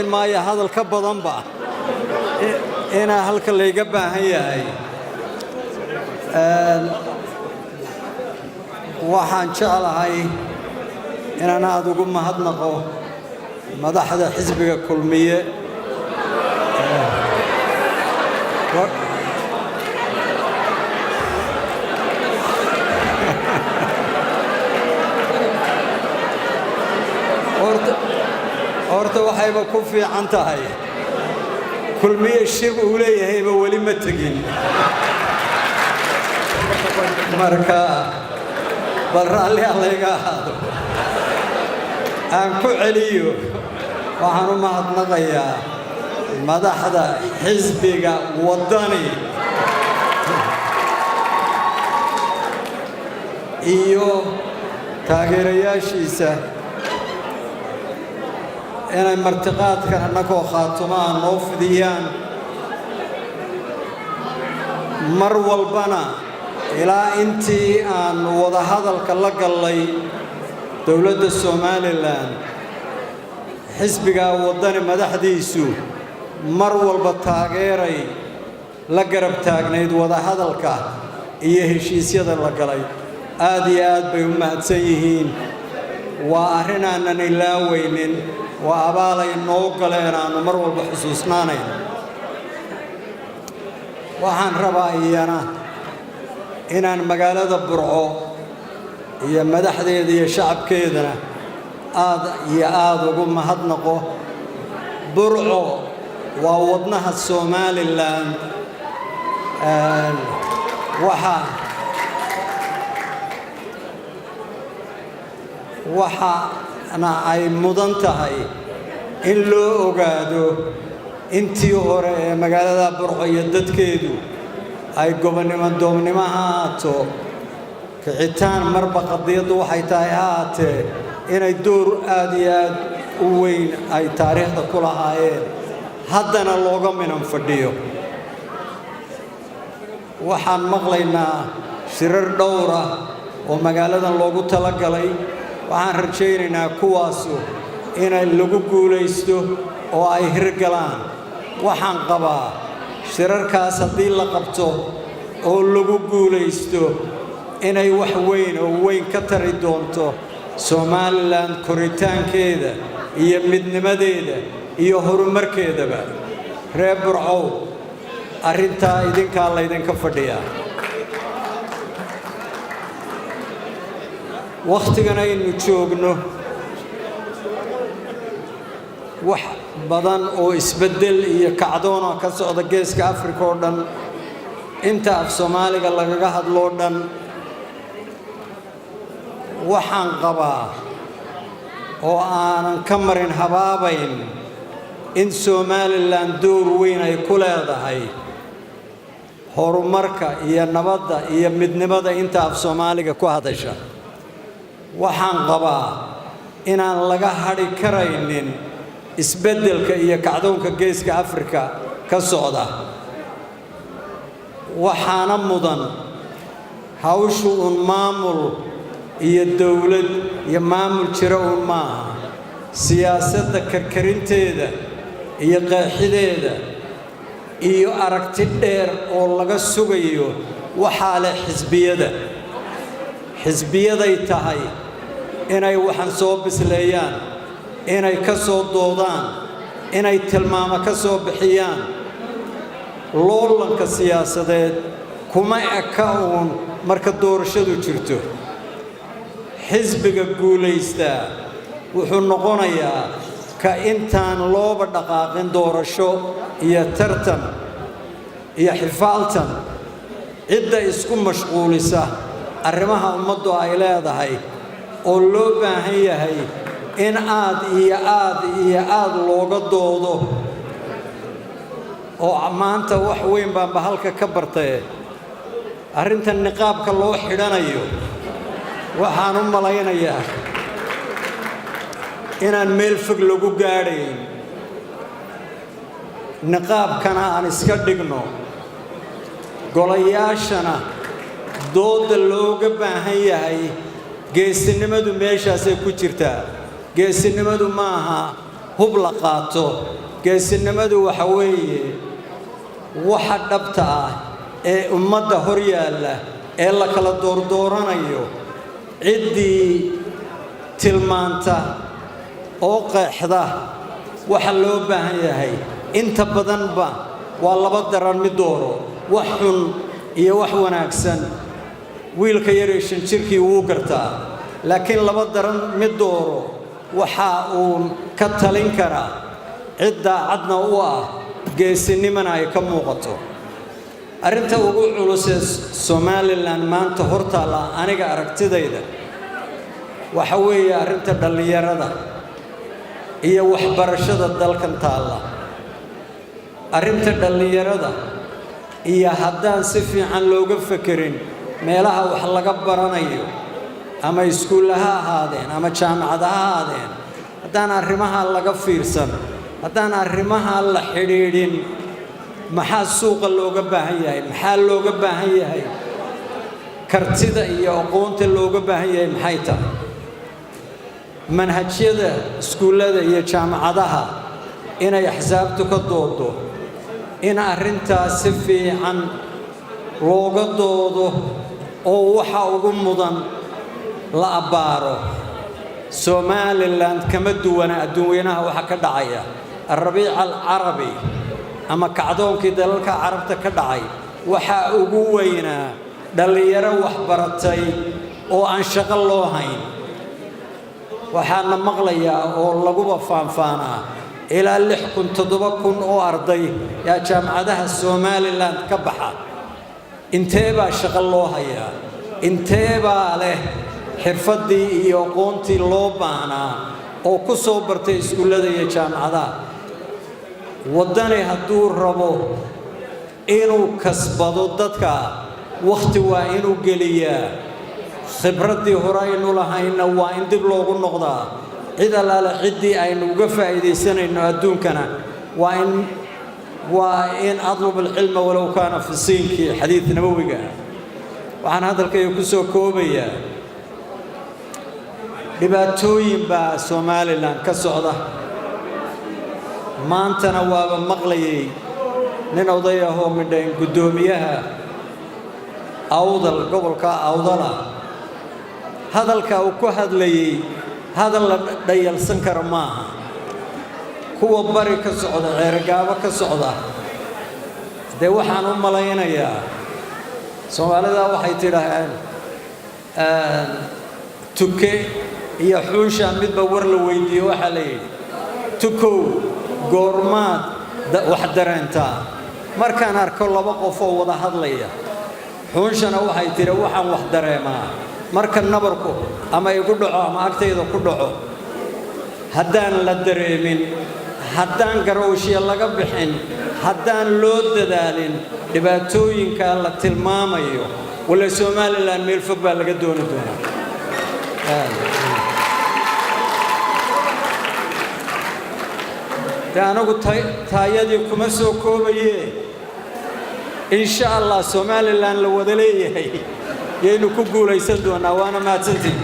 ما هذا الكبضن با أنا هالك اللي جبها هي وحن شاء الله هاي إن أنا أدوكم ما هاد نقو ما ده حدا حزب كل مية أورت وحيبة كوفي عن تهاي كل مية الشيب أولي هيبة ولي متقين مركا برا اللي عليك هذا أنكو عليو وحنو ما نغيا ماذا حدا حزبك وطني إيو تاغيرياشيسا إن مرتقات كان نكو خاتمان نوفديان مروال بنا إلى أنتي أن وضع هذا الكلق اللي دولة الصومالي الآن حزبك وضعني مدحديسو مروال بتاغيري لقرب تاغنيد وضع هذا الكا إيه هشيسياد اللقلي آديات بيومات سيهين وأهرنا أنني لا وينين وأبالي نوقلنا نمر بحسوسنا وحن رباينا إن مقالة برعو هي مدحدي هي شعب كيدنا وقوم هدنقو برعو ووضنها الصومالي الآن وحا أنا أي مدنتهاي إن لو أقعدوا إنتي هوري مقالة برعو يدد كيدو أي قبني من دومني ما هاتو كعتان مربع قضية وحي تايهات إن يدور آديات وين أي تاريخ دا كلها هايين هدنا اللوغة منهم فرديو وحان مغلينا شرر دورة ومقالة اللوغو تلقلي waxaan rajaynaynaa kuwaasu inay lagu guulaysto oo ay hirgalaan waxaan qabaa shirarkaas haddii la qabto oo lagu guulaysto inay wax weyn oo weyn ka tari doonto Somaliland koritaankeeda iyo midnimadeeda iyo horumarkeedaba reer Burco arrintaa idinka la idinka fadhiyaa وقتنا إنه شوقنا وح بدن أو إسبدل يكعدونا كسر الجيش كأفريقيا وردن أنت في الصومال قال لك قاعد لوردن وحن قبا أو أنا كمرين حبابين إن الصومال لاندور وين يكل هذا هاي هرمركا هي النبضة هي مدنبضة أنت في الصومال كهذا الشيء waxaan qabaa inaan laga hari karaynin isbedelka iyo kacdoonka geeska Afrika ka socda waxaana mudan hawshu maamul iyo dawlad iyo maamul jira maaha siyaasadda karkarinteeda iyo qaaxideeda iyo aragti dheer oo laga sugayo waxa leh xisbiyaday tahay inay waxan soo bisleeyaan inay ka soo doodaan inay tilmaamo ka soo bixiyaan loolanka siyaasadeed kuma eka marka doorashadu jirto xisbiga guulaysta wuxuu noqonayaa ka intaan looba dhaqaaqin doorasho iyo tartan iyo xifaaltan cidda isku mashquulisa arrimaha ummaddu ay leedahay oo loo baahan yahay in aad looga doodo oo maanta wax weyn baan halka ka bartay arrintan niqaabka loo xidhanayo waxaan u malaynayaa inaan meel fog lagu gaadhayn niqaabkana aan iska dhigno golayaashana dooda looga baahan yahay geesinimadu meeshaas ay ku jirtaa geesinimadu maaha hub la qaato geesinimadu waxa weeye waxa dhabta ah ee ummadda hor yaalla ee la kala doordooranayo ciddii tilmaanta oo qeexda waxa loo baahan yahay inta badanba waa laba daran mid dooro wax xun iyo wax wanaagsan wiilka yar ee 5 jirkii wuu gartaa laakiin laba daran mid dooro waxa uu ka talin karaa cidda cadna u ah geesinimana ay ka muuqato arrinta ugu culus ee Somaliland maanta hortaala aniga aragtidayda waxa weeye arrinta dhalinyarada iyo waxbarashada dalkan taala arrinta dhalinyarada iyo haddaan si fiican looga fakirin meelaha wax laga baranayo ama iskuulaha ahaadeen ama jaamacadaha ahaadeen haddaan arrimaha laga fiirsan haddaan arrimaha la xidhiidhin maxaa suuqa looga baahan yahay maxaa looga baahan yahay kartida iyo aqoonta looga baahan yahay maxay tahay manhajyada iskuulada iyo jaamacadaha inay axsaabtu ka doodo in arrintaas si fiican looga doodo oo waxa ugu mudan la abbaaro Somaliland kama duwana adduunyanaha waxa ka dhacaya الربيع العربي أما كعدون كده لك عربت كدعي وحا أقوينا دليرة وحبرتي أو أنشغل الله هين وحنا مغليا أو لجوبة فانفانا إلى اللي كنت تضبكون أو أرضي يا جامعة الصوماليلاند كبحة انتبه شغل الله هيا انتبه عليه حرفتي يقونتي لوبانا أو كسوبرتي سكولة يا جامعة wadani hadduu rabo inuu kasbado dadka waqti waa inuu geliyaa khibradii hore aynu lahayna waa in dib loogu noqdaa cid alaala ciddii aynu uga faa'iidaysanayno adduunkana waa in adlub alcilma walow kaana fi siinkii xadiid nabawiga waxaan hadalkayga ku soo koobayaa dhibaatooyin baa Somaliland ka socda maantana waaba maqlayay nin oday ah oo midhayn gudoomiyaha awdal gobolka awdala hadalka uu ku hadlayay hadal la dhayalsan karo maaha kuwa bari ka socda ceergaabo ka socda de waxaan u malaynayaa Soomaalida waxay tidhaahdeen tuke iyo xuusha midba war la weydiiyo waxa la yiri tukow goormaad wax dareenta markaan arko laba qof oo wada hadlaya xuunshana waxay tiri waxaan wax dareemaa marka nabarku ama igu dhaco ama agtayda ku dhaco haddaan la dareemin haddaan garowshiya laga bixin haddaan loo dadaalin dhibaatooyinka la tilmaamayo wala Somaliland meel fog baa laga dooni doonaa anagu taayadii kuma soo koobaye insha Allah Somaliland la wada leeyahay yeynu ku guulaysan doonaa waana mahadsantiin